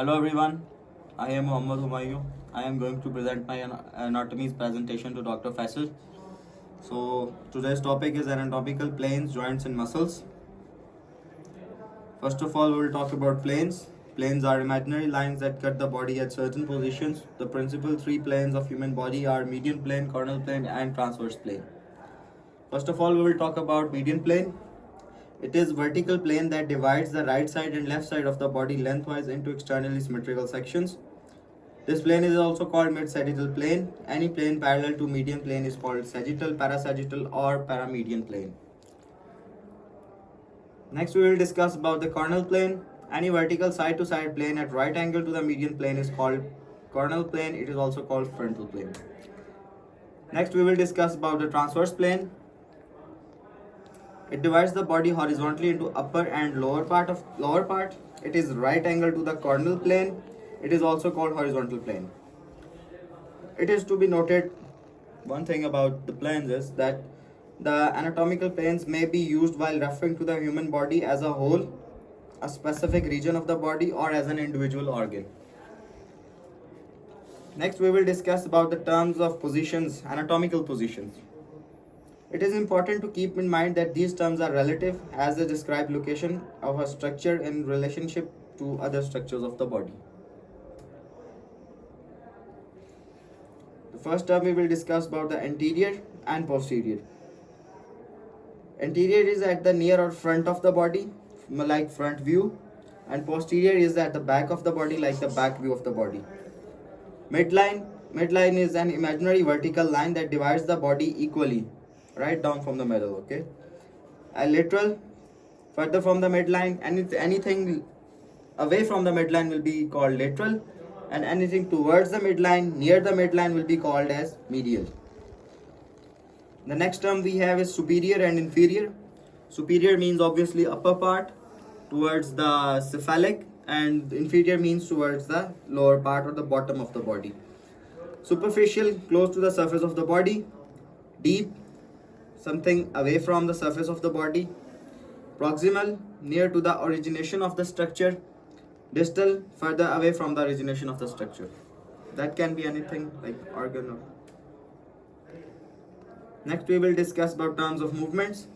Hello everyone, I am Muhammad Humayun. I am going to present my anatomy presentation to Dr. Faisal. So today's topic is anatomical planes, joints and muscles. First of all, we will talk about planes. Planes are imaginary lines that cut the body at certain positions. The principal three planes of human body are median plane, coronal plane and transverse plane. First of all, we will talk about median plane. It is vertical plane that divides the right side and left side of the body lengthwise into externally symmetrical sections. This plane is also called mid-sagittal plane. Any plane parallel to median plane is called sagittal, parasagittal or paramedian plane. Next we will discuss about the coronal plane. Any vertical side-to-side plane at right angle to the median plane is called coronal plane. It is also called frontal plane. Next we will discuss about the transverse plane. It divides the body horizontally into upper and lower part. It is right angle to the coronal plane. It is also called horizontal plane. It is to be noted one thing about the planes is that the anatomical planes may be used while referring to the human body as a whole, a specific region of the body, or as an individual organ. Next, we will discuss about the terms of positions, anatomical positions. It is important to keep in mind that these terms are relative as they describe location of a structure in relationship to other structures of the body. The first term we will discuss about the anterior and posterior. Anterior is at the near or front of the body, like front view, and posterior is at the back of the body, like the back view of the body. Midline is an imaginary vertical line that divides the body equally, right down from the middle, okay? A lateral, further from the midline, and anything away from the midline will be called lateral, and anything towards the midline, near the midline will be called as medial. The next term we have is superior and inferior. Superior means obviously upper part towards the cephalic, and inferior means towards the lower part or the bottom of the body. Superficial, close to the surface of the body. Deep, something away from the surface of the body. Proximal, near to the origination of the structure. Distal, further away from the origination of the structure. That can be anything like organ or. Next we will discuss about terms of movements.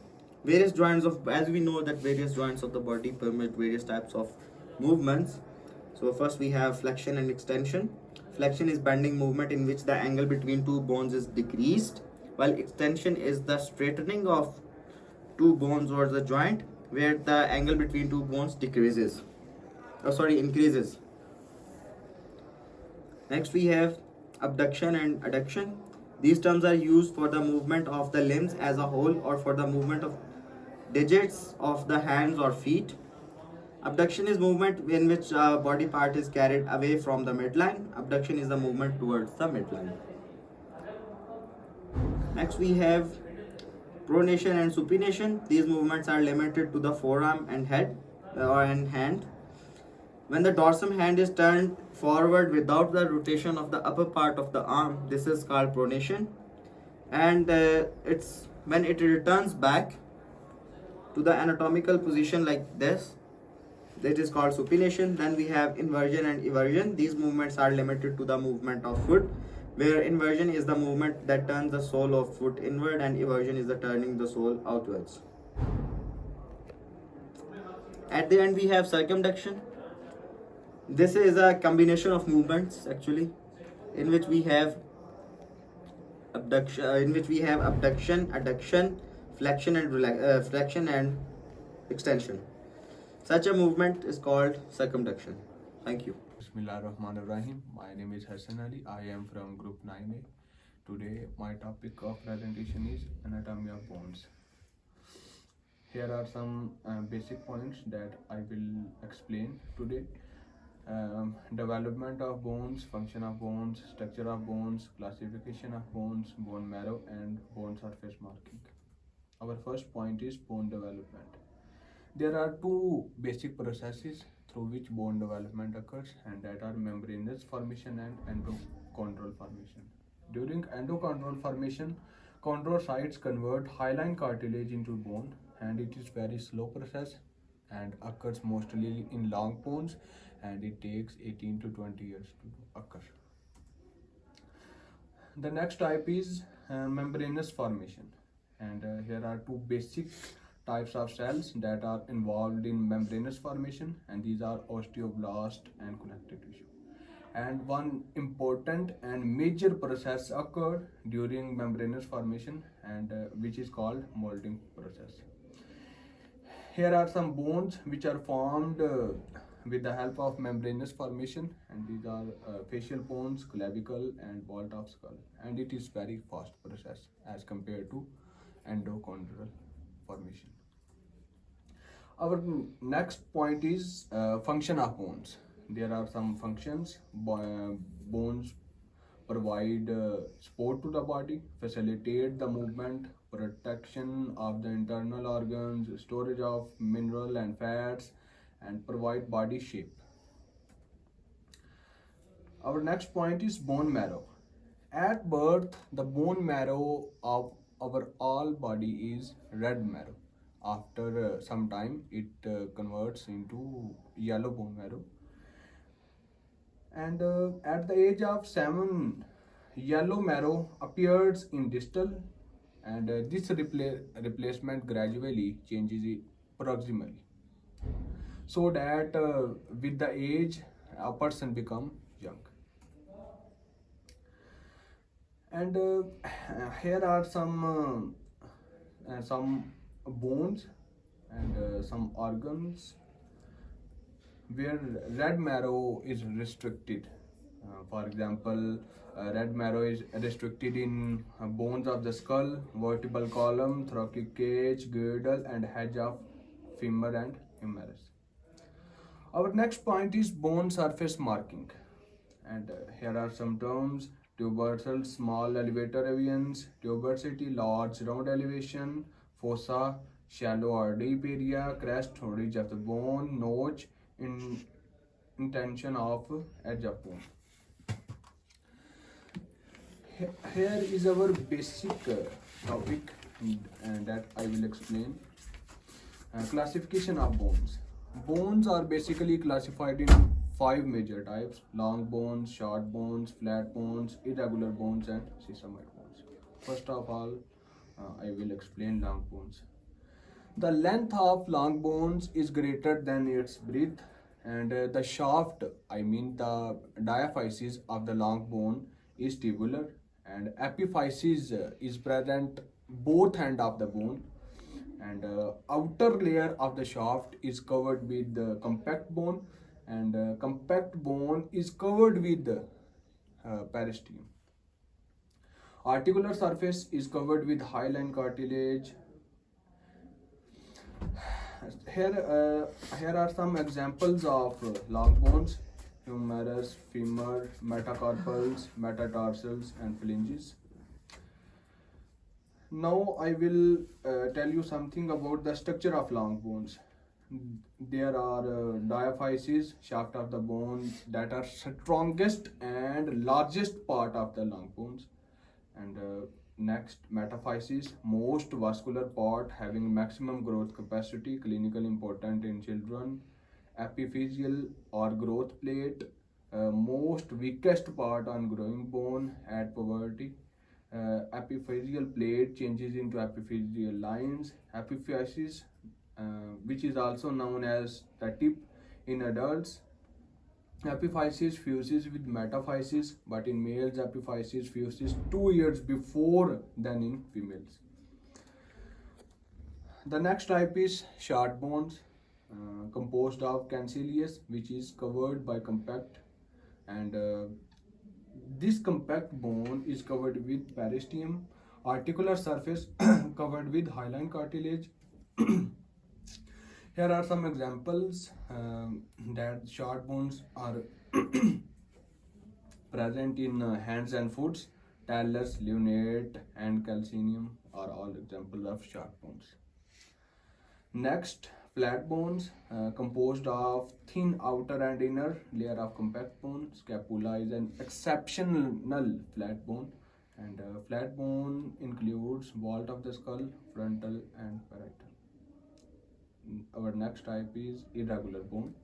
Various joints of, as we know that various joints of the body permit various types of movements. So first we have flexion and extension. Flexion is bending movement in which the angle between two bones is decreased, while extension is the straightening of two bones or the joint where the angle between two bones increases. Next we have abduction and adduction. These terms are used for the movement of the limbs as a whole or for the movement of digits of the hands or feet. Abduction is movement in which a body part is carried away from the midline. Abduction is the movement towards the midline. Next we have pronation and supination. These movements are limited to the forearm and head or hand. When the dorsum hand is turned forward without the rotation of the upper part of the arm, this is called pronation. And it's when it returns back to the anatomical position like this, that is called supination. Then we have inversion and eversion. These movements are limited to the movement of foot, where inversion is the movement that turns the sole of foot inward and eversion is the turning the sole outwards. At the end we have circumduction. This is a combination of movements actually, in which we have abduction, adduction, flexion and extension. Such a movement is called circumduction. Thank you. Bismillahirrahmanirrahim. My name is Hassan Ali. I am from Group 9A. Today, my topic of presentation is anatomy of bones. Here are some basic points that I will explain today. Development of bones, function of bones, structure of bones, classification of bones, bone marrow, and bone surface marking. Our first point is bone development. There are two basic processes through which bone development occurs, and that are membranous formation and endochondral formation. During endochondral formation, chondrocytes convert hyaline cartilage into bone, and it is very slow process and occurs mostly in long bones and it takes 18 to 20 years to occur. The next type is membranous formation, and here are two basic types of cells that are involved in membranous formation, and these are osteoblast and connective tissue. And one important and major process occurred during membranous formation, and which is called molding process. Here are some bones which are formed with the help of membranous formation, and these are facial bones, clavicle, and vault of skull. And it is very fast process as compared to endochondral formation. Our next point is function of bones. There are some functions. Bones provide support to the body, facilitate the movement, protection of the internal organs, storage of mineral and fats, and provide body shape. Our next point is bone marrow. At birth, the bone marrow of our all body is red marrow. After some time, it converts into yellow bone marrow. And at the age of 7, yellow marrow appears in distal, and this replacement gradually changes it proximally, so that with the age a person become young. And here are some bones and some organs where red marrow is restricted. For example, red marrow is restricted in bones of the skull, vertebral column, thoracic cage, girdle, and hedge of femur and humerus. Our next point is bone surface marking, and here are some terms: tubersal, small elevator avians; tuberosity, large round elevation; fossa, shallow or deep area; crest, ridge of the bone; notch, intention of edge of bone. Here is our basic topic, and that I will explain. Classification of bones. Bones are basically classified in 5 major types: long bones, short bones, flat bones, irregular bones, and sesamoid bones. First of all, I will explain long bones. The length of long bones is greater than its breadth, and the shaft, I mean the diaphysis of the long bone, is tubular, and epiphysis is present both end of the bone, and outer layer of the shaft is covered with the compact bone, and compact bone is covered with the periosteum. Articular surface is covered with hyaline cartilage. Here are some examples of long bones: humerus, femur, metacarpals, metatarsals, and phalanges. Now I will tell you something about the structure of long bones. There are diaphyses, shaft of the bone, that are strongest and largest part of the long bones, and next, metaphysis, most vascular part having maximum growth capacity, clinical important in children. Epiphyseal or growth plate, most weakest part on growing bone at puberty. Epiphyseal plate changes into epiphyseal lines. Epiphysis, which is also known as the tip in adults. Epiphysis fuses with metaphysis, but in males epiphysis fuses 2 years before than in females. The next type is short bones, composed of cancellous, which is covered by compact, and this compact bone is covered with periosteum. Articular surface covered with hyaline cartilage. Here are some examples that short bones are present in hands and foot. Talus, lunate, and calcaneum are all examples of short bones. Next, flat bones, composed of thin outer and inner layer of compact bone. Scapula is an exceptional flat bone, and flat bone includes vault of the skull, frontal, and parietal. Our next type is irregular bone,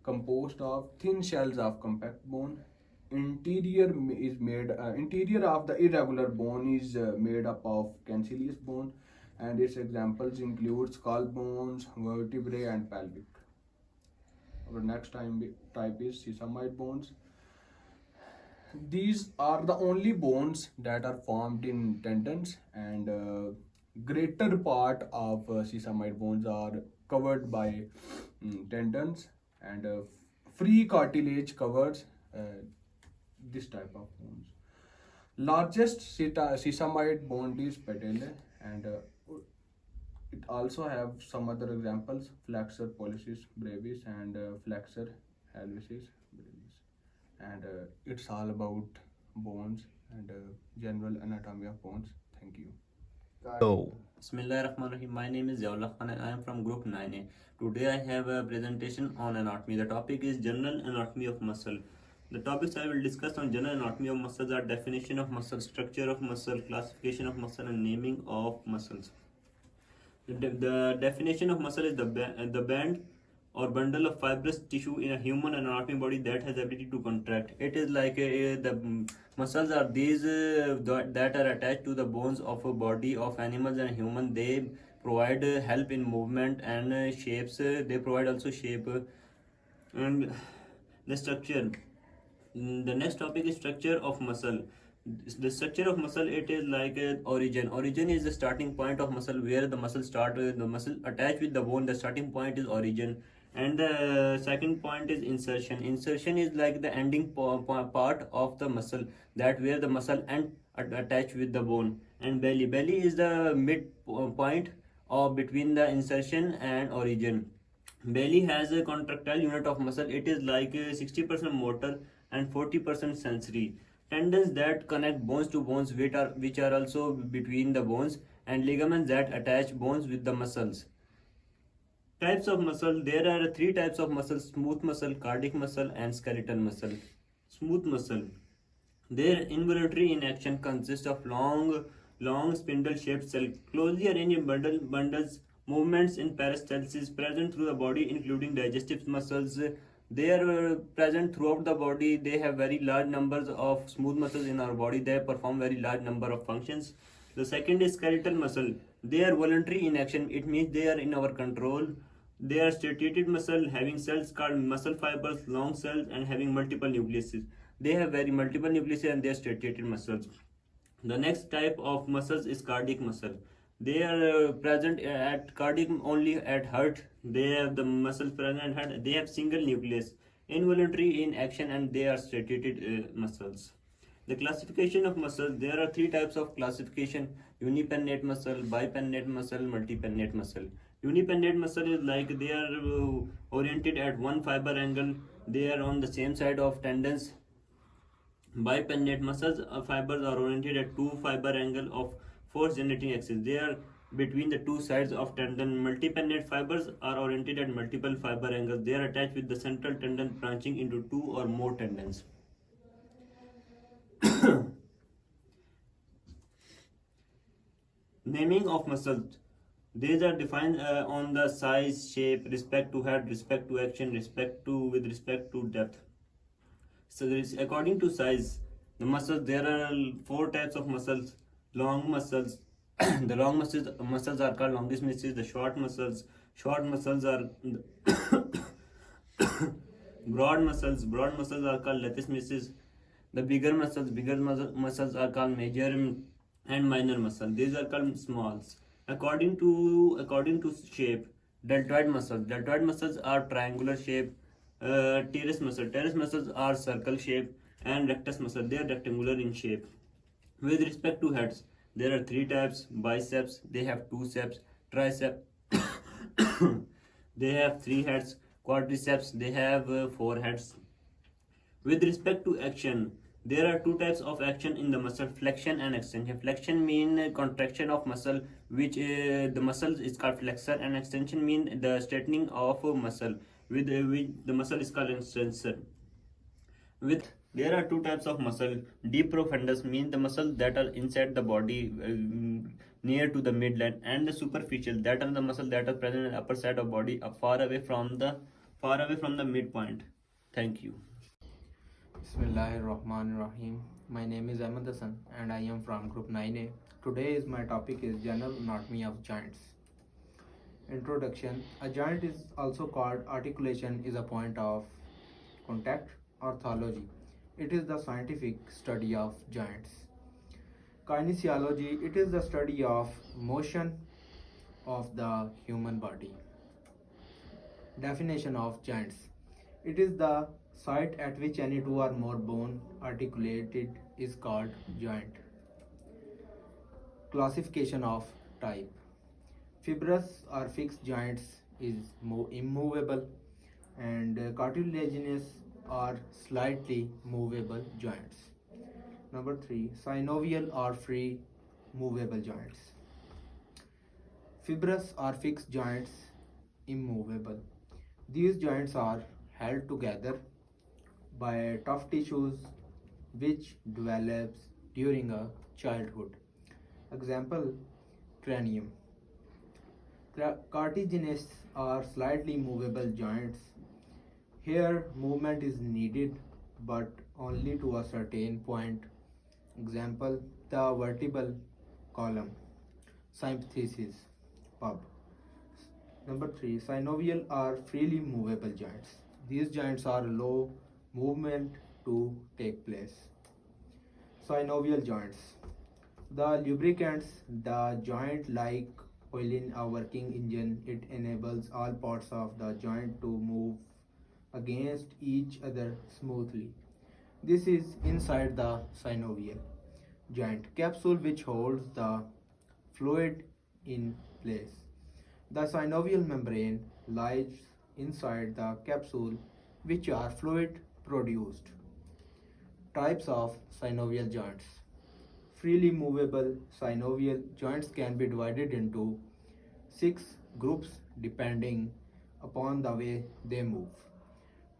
composed of thin shells of compact bone. Interior of the irregular bone is made up of cancellous bone, and its examples include skull bones, vertebrae, and pelvic. Our next type is sesamoid bones. These are the only bones that are formed in tendons, and greater part of sesamoid bones are covered by tendons, and free cartilage covers this type of bones. Largest sesamoid bone is patella, and it also have some other examples: flexor pollicis brevis and flexor hallucis brevis. And it's all about bones and general anatomy of bones. Thank you. So, Bismillahirrahmanirrahim. My name is Yaullah Khan and I am from Group 9A. Today I have a presentation on anatomy. The topic is general anatomy of muscle. The topics I will discuss on general anatomy of muscles are definition of muscle, structure of muscle, classification of muscle, and naming of muscles. The definition of muscle is the band or bundle of fibrous tissue in a human anatomy body that has ability to contract. It is like the muscles are these that are attached to the bones of a body of animals and human. They provide help in movement and shapes. They provide also shape and the structure. The next topic is structure of muscle. The structure of muscle, it is like origin is the starting point of muscle, where the muscle start, the muscle attached with the bone. The starting point is origin, and the second point is insertion is like the ending part of the muscle, that where the muscle end attached with the bone. And belly is the mid point of between the insertion and origin. Belly has a contractile unit of muscle. It is like 60% motor and 40% sensory. Tendons that connect bones to bones, which are also between the bones, and ligaments that attach bones with the muscles. Types of muscle. There are three types of muscle: smooth muscle, cardiac muscle, and skeletal muscle. Smooth muscle. Their involuntary in action consists of long spindle-shaped cell, closely arranged bundles, movements in peristalsis present through the body, including digestive muscles. They are present throughout the body. They have very large numbers of smooth muscles in our body. They perform very large number of functions. The second is skeletal muscle. They are voluntary in action. It means they are in our control. They are striated muscle having cells called muscle fibers, long cells, and having multiple nucleuses. They have very multiple nucleuses and they are striated muscles. The next type of muscles is cardiac muscle. They are present at cardiac only at heart. They have the muscles present at heart. They have single nucleus, involuntary in action, and they are striated muscles. The classification of muscles. There are three types of classification: unipennate muscle, bipennate muscle, multipennate muscle. Unipennate muscle is like they are oriented at one fiber angle. They are on the same side of tendons. Bipennate muscles fibers are oriented at two fiber angle of force generating axis. They are between the two sides of tendon. Multipennate fibers are oriented at multiple fiber angles. They are attached with the central tendon branching into two or more tendons. Naming of muscles. These are defined on the size, shape, respect to head, respect to action, with respect to depth. So there is, according to size, the muscles, there are four types of muscles. Long muscles. The long muscles are called longus muscles. The short muscles are broad muscles are called lattice muscles. The bigger muscles are called major and minor muscles. These are called smalls. According to shape, deltoid muscles are triangular shape. Teres muscles are circle shape, and rectus muscle, they are rectangular in shape. With respect to heads, there are three types: biceps, they have two seps; tricep, they have three heads; quadriceps, they have four heads. With respect to action, there are two types of action in the muscle: flexion and extension. Flexion mean contraction of muscle, which the muscle is called flexor, and extension mean the straightening of muscle, with the muscle is called extensor. With there are two types of muscle. Deep profundus mean the muscle that are inside the body near to the midline, and the superficial, that are the muscle that are present in the upper side of body far far away from the midpoint. Thank you. Bismillahirrahmanirrahim. My name is Ahmed Hassan and I am from group 9A. Today my topic is general anatomy of joints. Introduction. A joint is also called articulation is a point of contact. Orthology. It is the scientific study of joints. Kinesiology. It is the study of motion of the human body. Definition of joints. It is the site at which any two or more bone articulated is called joint. Classification of type. Fibrous or fixed joints is immovable and cartilaginous or slightly movable joints. Number 3. Synovial or free movable joints. Fibrous or fixed joints immovable. These joints are held together by tough tissues which develops during a childhood. Example, cranium. Cartilaginous or slightly movable joints. Here movement is needed but only to a certain point. Example, the vertebral column. Symphysis, pub. Number 3. Synovial or freely movable joints. These joints are allow movement to take place. Synovial joints. The lubricants the joint like oil in a working engine. It enables all parts of the joint to move against each other smoothly. This is inside the synovial joint capsule which holds the fluid in place. The synovial membrane lies inside the capsule which are fluid produced. Types of synovial joints. Freely movable synovial joints can be divided into 6 groups depending upon the way they move.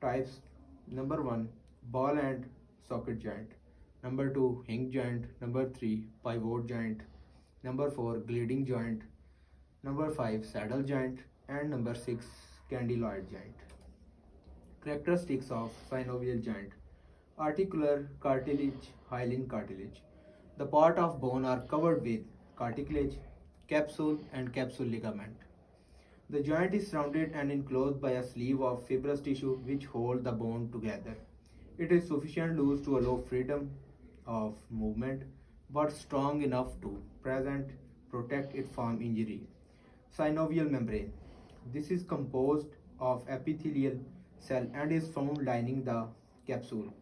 Types. Number 1. Ball and socket joint. Number 2. Hinge joint. Number 3. Pivot joint. Number 4. Gliding joint. Number 5. Saddle joint. And number 6. Candyloid joint. Characteristics of synovial joint. Articular cartilage, hyaline cartilage. The part of bone are covered with cartilage, capsule and capsule ligament. The joint is surrounded and enclosed by a sleeve of fibrous tissue which hold the bone together. It is sufficient loose to allow freedom of movement but strong enough to protect it from injury. Synovial membrane. This is composed of epithelial cell and is found lining the capsule,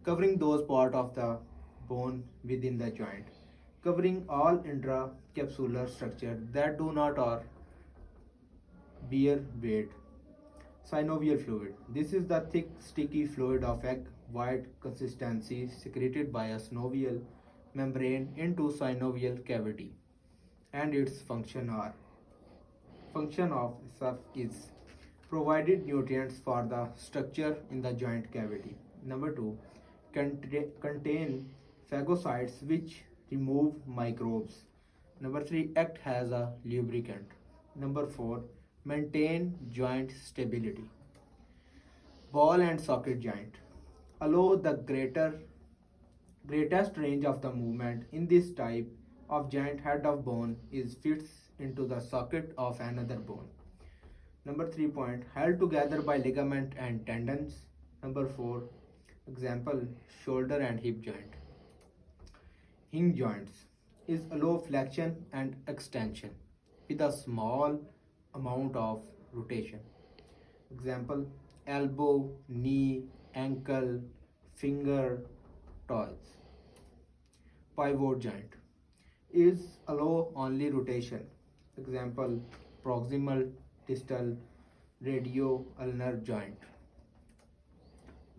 covering those parts of the bone within the joint, covering all intracapsular structure that do not or bear weight. Synovial fluid. This is the thick, sticky fluid of egg white consistency secreted by a synovial membrane into synovial cavity, and its function of is provided nutrients for the structure in the joint cavity. Number 2. Contain phagocytes which remove microbes. Number 3. Act as a lubricant. Number 4. Maintain joint stability. Ball and socket joint. Allow the greatest range of the movement in this type of joint. Head of bone is fits into the socket of another bone. Number 3 point, held together by ligament and tendons. Number 4, example, shoulder and hip joint. Hinge joints is allow flexion and extension with a small amount of rotation. Example, elbow, knee, ankle, finger, toes. Pivot joint is allow only rotation. Example, proximal, distal, radio, ulnar joint.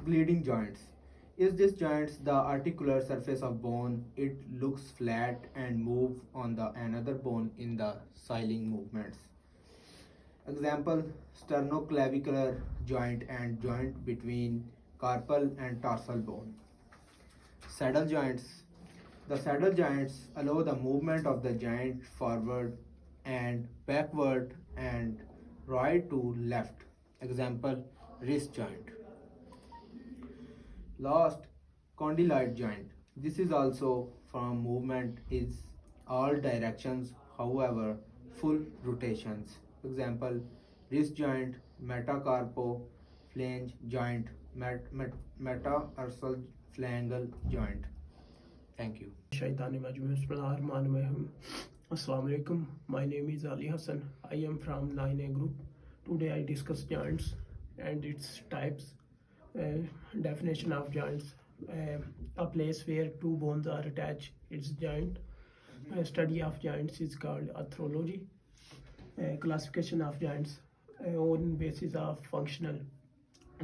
Gliding joints is this joints the articular surface of bone. It looks flat and move on the another bone in the siling movements. Example, sternoclavicular joint and joint between carpal and tarsal bone. Saddle joints. The saddle joints allow the movement of the joint forward and backward and right to left. Example, wrist joint. Last, condylite joint. This is also from movement is all directions, however, full rotations. Example, wrist joint, metacarpophalange joint, metatarsal phalangeal joint. Thank you. Bismillahirrahmanirrahim. Assalamu alaikum. My name is Ali Hassan. I am from 9A group. Today I discuss joints and its types. Definition of joints: a place where two bones are attached. It's joint. Study of joints is called arthrology. Classification of joints on basis of functional.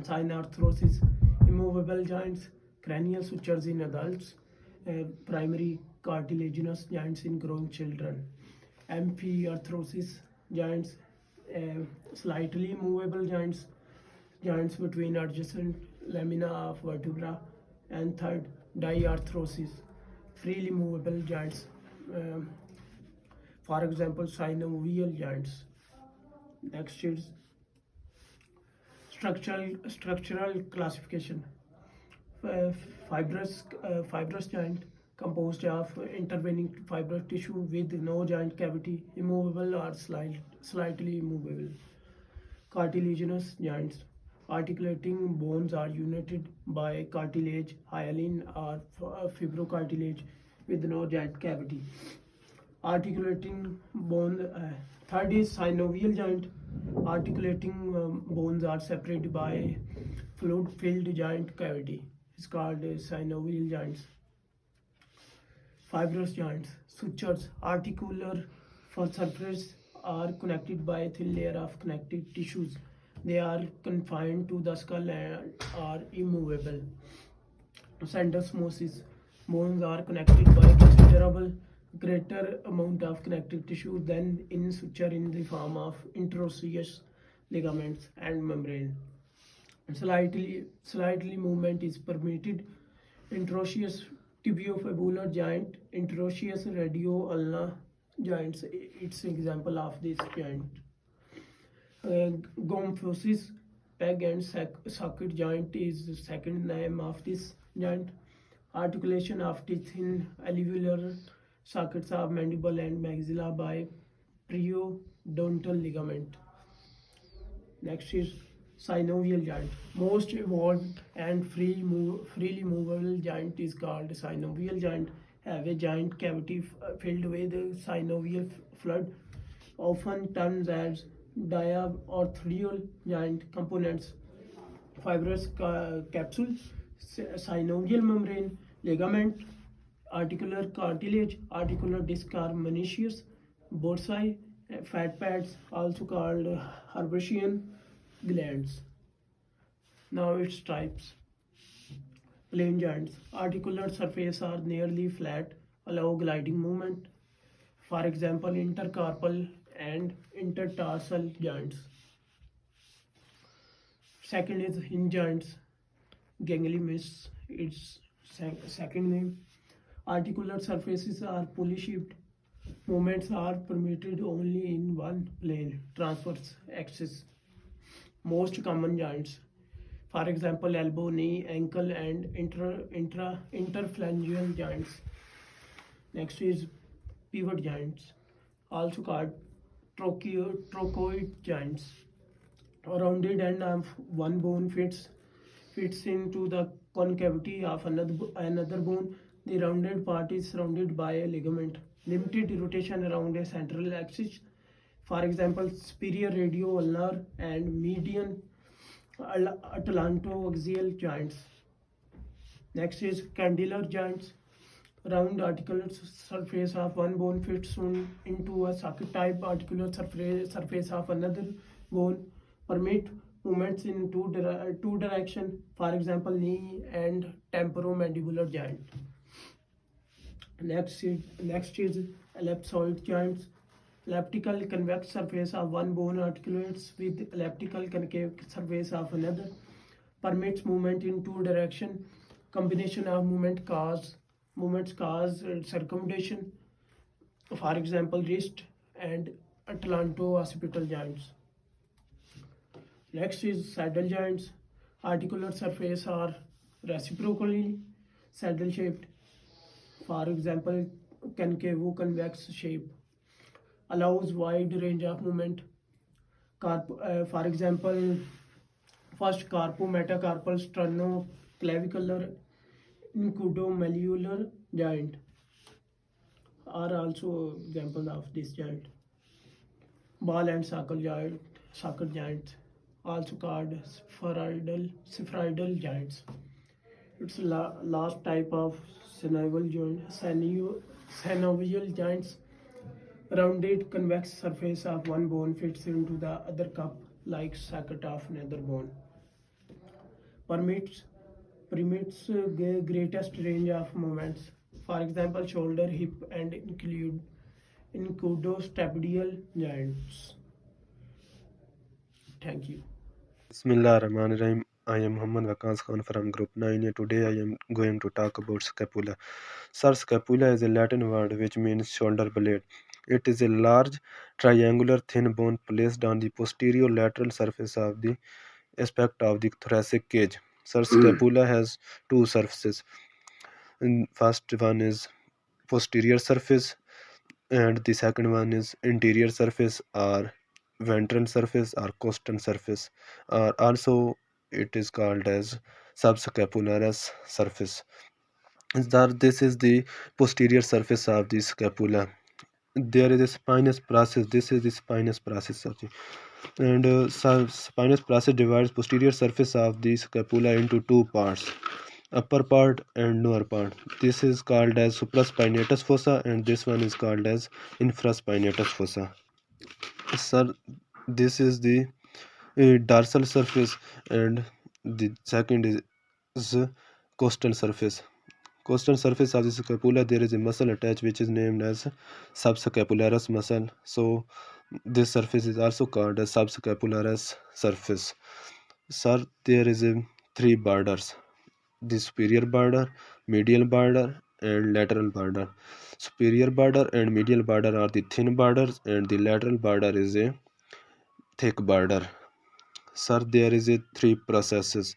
Synarthrosis: immovable joints. Cranial sutures in adults. Primary cartilaginous joints in growing children. Amphiarthrosis joints, slightly movable joints, joints between adjacent lamina of vertebra. And third, diarthrosis, freely movable joints, for example synovial joints. Next is structural classification. Fibrous joint composed of intervening fibrous tissue with no joint cavity, immovable or slightly immovable. Cartilaginous joints: articulating bones are united by cartilage, hyaline or fibrocartilage with no joint cavity. Articulating bone. Third is synovial joint. Articulating bones are separated by fluid-filled joint cavity. It's called synovial joints. Fibrous joints: sutures, articular surface are connected by a thin layer of connective tissues. They are confined to the skull and are immovable. Syndesmosis: bones are connected by considerable greater amount of connective tissue than in suture in the form of interosseous ligaments and membrane. Slightly movement is permitted. Interosseous tibiofibular joint, interosseous radioulnar joints. It's an example of this joint. Gomphosis, peg and socket joint is the second name of this joint. Articulation of teeth in alveolar sockets of mandible and maxilla by periodontal ligament. Next is synovial joint. Most evolved and freely movable joint is called synovial joint. Have a joint cavity filled with synovial fluid, often termed as diarthrodial joint. Components: fibrous capsule, synovial membrane, ligament, articular cartilage, articular disc or meniscus, bursae, fat pads, also called Herbaceous glands. Now its types. Plain joints: articular surface are nearly flat, allow gliding movement. For example, intercarpal and intertarsal joints. Second is hinge joints. Ganglionimus, its second name. Articular surfaces are pulley-shaped. Movements are permitted only in one plane, transverse axis. Most common joints, for example, elbow, knee, ankle, and interphalangeal joints. Next is pivot joints, also called trochoid joints. A rounded end of one bone fits into the concavity of another bone. The rounded part is surrounded by a ligament. Limited rotation around a central axis. For example, superior radioulnar and median atlantoaxial joints. Next is cantilever joints. Round articular surface of one bone fits into a socket-type articular surface of another bone. Permit movements in two directions. For example, knee and temporomandibular joint. Next is ellipsoid joints. Elliptical convex surface of one bone articulates with elliptical concave surface of another. Permits movement in two directions. Combination of movements cause circumdation. For example, wrist and atlanto-occipital joints. Next is saddle joints. Articular surface are reciprocally saddle shaped. For example, concave convex shape allows wide range of movement. For example, first carpometacarpal sternoclavicular incudomalleolar joint are also examples of this joint. Ball and socket joints, also called spheroidal joints. It's last type of synovial joints. Rounded convex surface of one bone fits into the other cup like socket of another bone. Permits greatest range of movements. For example, shoulder, hip, and incudostapedial joints. Thank you. Bismillahirrahmanirrahim. I am Muhammad Waqas Khan from Group 9. Today I am going to talk about scapula. Sir, scapula is a Latin word which means shoulder blade. It is a large, triangular, thin bone placed on the posterior lateral surface of the aspect of the thoracic cage. Sir, scapula has two surfaces. First one is posterior surface, and the second one is interior surface or ventral surface or costal surface, or also it is called as subscapularis surface. This is the posterior surface of the scapula. There is a spinous process. This is the spinous process of the, and spinous process divides posterior surface of the scapula into two parts, upper part and lower part. This is called as supraspinatus fossa, and this one is called as infraspinatus fossa. Sir, this is the dorsal surface, and the second is costal surface. Costal surface of the scapula, there is a muscle attached which is named as subscapularis muscle. So this surface is also called as subscapularis surface. Sir, there is a three borders: the superior border, medial border, and lateral border. Superior border and medial border are the thin borders, and the lateral border is a thick border. Sir, there is a three processes: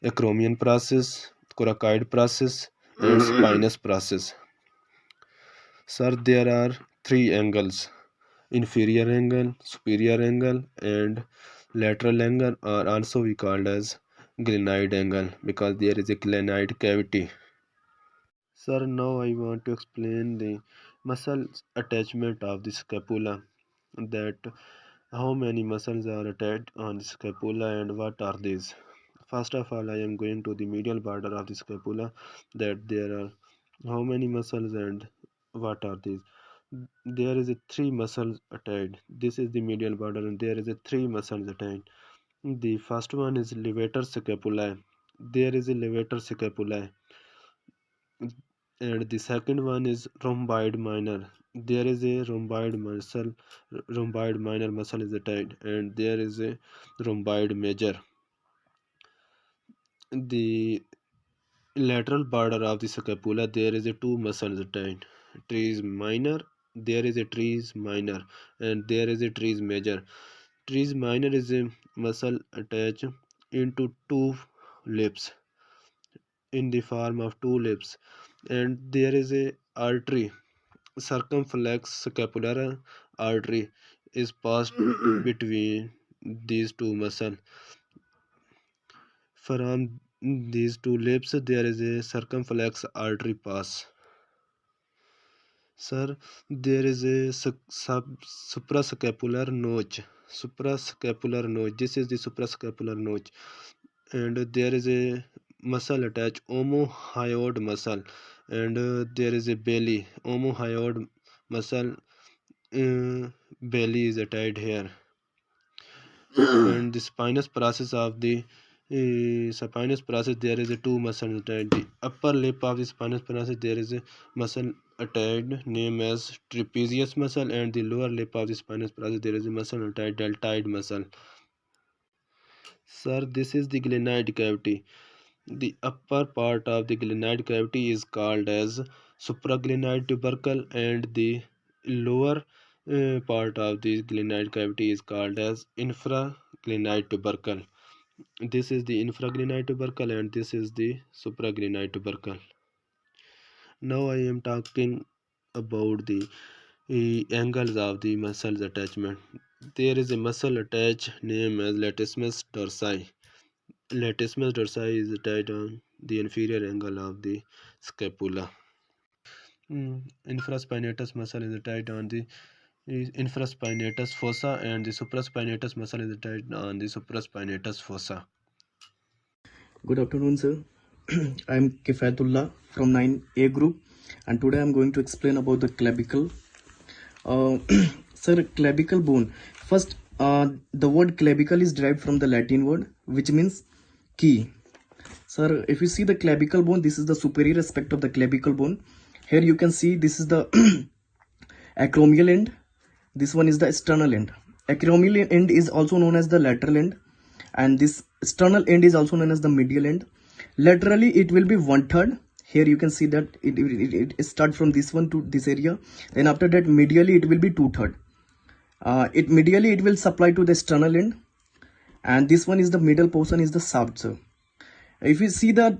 acromion process, coracoid process, and spinous process. Sir, there are three angles: inferior angle, superior angle, and lateral angle, are also we called as glenoid angle because there is a glenoid cavity. Sir, now I want to explain the muscle attachment of the scapula, that how many muscles are attached on the scapula and what are these. First of all, I am going to the medial border of the scapula, that there are how many muscles and what are these. There is a three muscles attached. This is the medial border and there is a three muscles attached. The first one is levator scapulae. There is a levator scapulae, and the second one is rhomboid minor. There is a rhomboid minor muscle is attached, and there is a rhomboid major. The lateral border of the scapula, there is a two muscles attached: teres minor. There is a teres minor and there is a teres major. Teres minor is a muscle attached into two lips, in the form of two lips, and there is a artery, circumflex scapular artery is passed between these two muscles. From these two lips there is a circumflex artery pass. Sir, there is a suprascapular notch. Suprascapular notch. This is the suprascapular notch, and there is a muscle attached, omohyoid muscle, and there is a belly, omohyoid muscle. Belly is attached here, and the spinous process of the spinous process, there is a two muscles attached. The upper lip of the spinous process, there is a muscle attached named as trapezius muscle, and the lower lip of the spinous process, there is a muscle attached, deltoid muscle. Sir, this is the glenoid cavity. The upper part of the glenoid cavity is called as supraglenoid tubercle, and the lower part of the glenoid cavity is called as infraglenoid tubercle. This is the infraglenoid tubercle and this is the supraglenoid tubercle. Now I am talking about the angles of the muscles attachment. There is a muscle attached named as latissimus dorsi. Latissimus dorsi is attached on the inferior angle of the scapula. Infraspinatus muscle is attached on the infraspinatus fossa and the supraspinatus muscle is attached on the supraspinatus fossa. Good afternoon, sir. I am Kifayatullah from 9A group, and today I am going to explain about the clavicle. Sir, clavicle bone. First, the word clavicle is derived from the Latin word which means key. Sir, if you see the clavicle bone, this is the superior aspect of the clavicle bone. Here you can see this is the acromial end. This one is the sternal end. Acromial end is also known as the lateral end, and this sternal end is also known as the medial end. Laterally it will be 1/3. Here you can see that it start from this one to this area. Then after that medially it will be 2/3. Medially it will supply to the sternal end, and this one is the middle portion is the shaft, sir. If you see the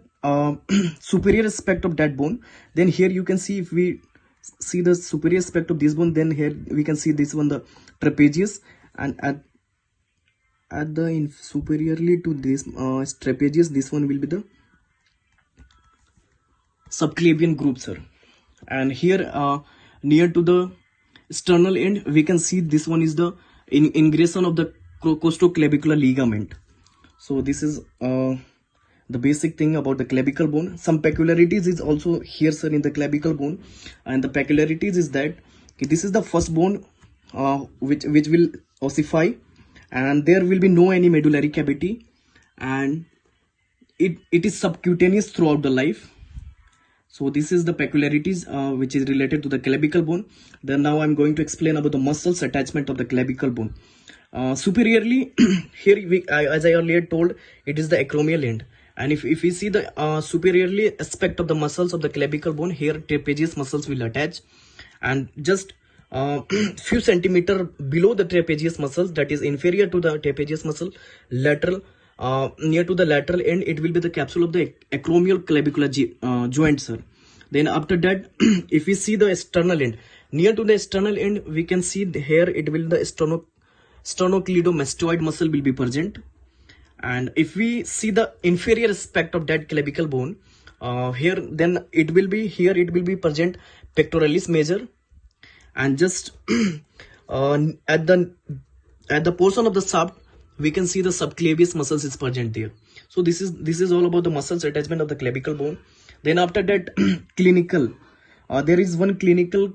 superior aspect of that bone, then here you can see, if we see the superior aspect of this bone, then here we can see this one, the trapezius, and at the superiorly to this trapezius, this one will be the subclavian group, sir. And here near to the sternal end, we can see this one is the ingression of the costoclavicular ligament. So this is the basic thing about the clavicle bone. Some peculiarities is also here, sir, in the clavicle bone, and the peculiarities is that this is the first bone which will ossify, and there will be no any medullary cavity, and it is subcutaneous throughout the life. So this is the peculiarities which is related to the clavicle bone. Then now I'm going to explain about the muscles attachment of the clavicle bone. Superiorly, here as I earlier told, it is the acromial end. And if we see the superiorly aspect of the muscles of the clavicle bone, here trapezius muscles will attach, and just few centimeter below the trapezius muscles, that is inferior to the trapezius muscle, lateral, near to the lateral end, it will be the capsule of the acromial clavicular joint, sir. Then after that, if we see the sternal end, near to the sternal end, we can see here it will the sternocleidomastoid muscle will be present. And if we see the inferior aspect of that clavicle bone, here then it will be present pectoralis major, and just at the portion of the shaft, we can see the subclavius muscles is present there. So this is all about the muscles attachment of the clavicle bone. Then after that, clinical, there is one clinical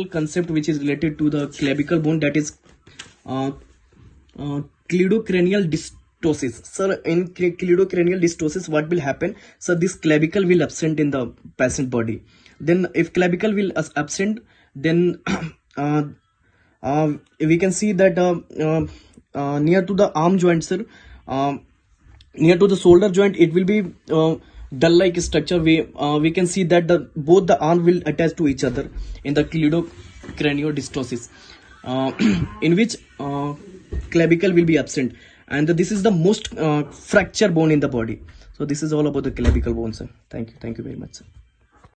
concept which is related to the clavicle bone, that is cleidocranial dystosis. Sir, in cleidocranial dystosis, what will happen? So this clavicle will absent in the patient body. Then if clavicle will absent, then we can see that near to the arm joint, sir, near to the shoulder joint, it will be dull-like structure. We can see that both the arm will attach to each other in the cleidocranial dystosis, in which clavicle will be absent, and this is the most fracture bone in the body. So this is all about the clavicle bone, sir. Thank you very much, sir.